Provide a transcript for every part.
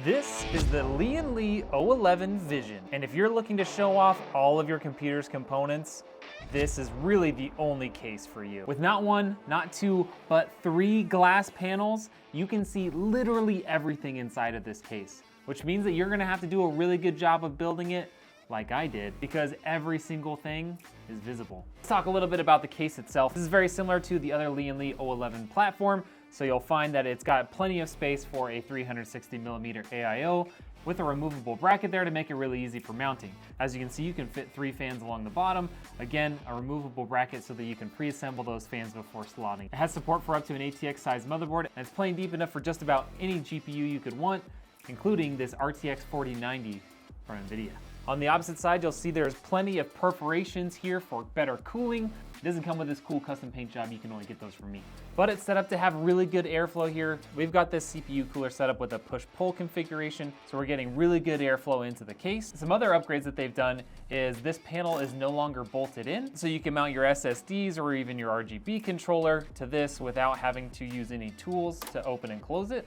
This is the Lee O11 Vision, and if you're looking to show off all of your computer's components, this is really the only case for you. With not one, not two, but 3 glass panels, you can see literally everything inside of this case, which means that you're gonna have to do a really good job of building it like I did, because every single thing is visible. Let's talk a little bit about the case itself. This is very similar to the other Lee O11 platform, so you'll find that it's got plenty of space for a 360mm AIO with a removable bracket there to make it really easy for mounting. As you can see, you can fit 3 fans along the bottom. Again, a removable bracket so that you can pre-assemble those fans before slotting. It has support for up to an ATX size motherboard, and it's plenty deep enough for just about any GPU you could want, including this RTX 4090 from NVIDIA. On the opposite side, you'll see there's plenty of perforations here for better cooling. It doesn't come with this cool custom paint job, you can only get those from me. But it's set up to have really good airflow here. We've got this CPU cooler set up with a push-pull configuration, so we're getting really good airflow into the case. Some other upgrades that they've done is this panel is no longer bolted in, so you can mount your SSDs or even your RGB controller to this without having to use any tools to open and close it.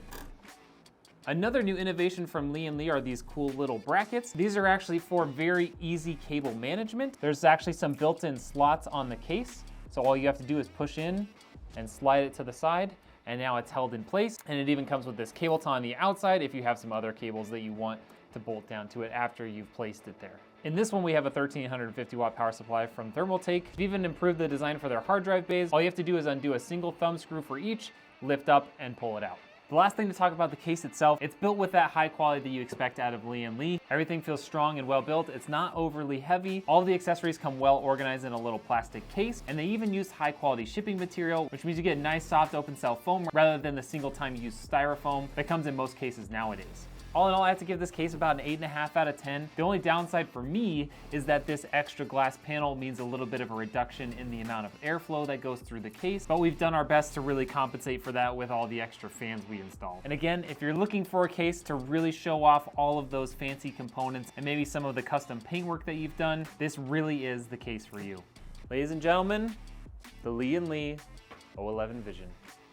Another new innovation from Lee are these cool little brackets. These are actually for very easy cable management. There's actually some built-in slots on the case, so all you have to do is push in and slide it to the side, and now it's held in place. And it even comes with this cable tie on the outside if you have some other cables that you want to bolt down to it after you've placed it there. In this one, we have a 1350 watt power supply from Thermaltake. They've even improved the design for their hard drive bays. All you have to do is undo a single thumb screw for each, lift up, and pull it out. The last thing to talk about the case itself, it's built with that high quality that you expect out of Lee. Everything feels strong and well built. It's not overly heavy. All the accessories come well organized in a little plastic case, and they even use high quality shipping material, which means you get nice soft open cell foam rather than the single time use styrofoam that comes in most cases nowadays. All in all, I have to give this case about an 8.5 out of 10. The only downside for me is that this extra glass panel means a little bit of a reduction in the amount of airflow that goes through the case, but we've done our best to really compensate for that with all the extra fans we installed. And again, if you're looking for a case to really show off all of those fancy components and maybe some of the custom paintwork that you've done, this really is the case for you. Ladies and gentlemen, the Lee O11 Vision.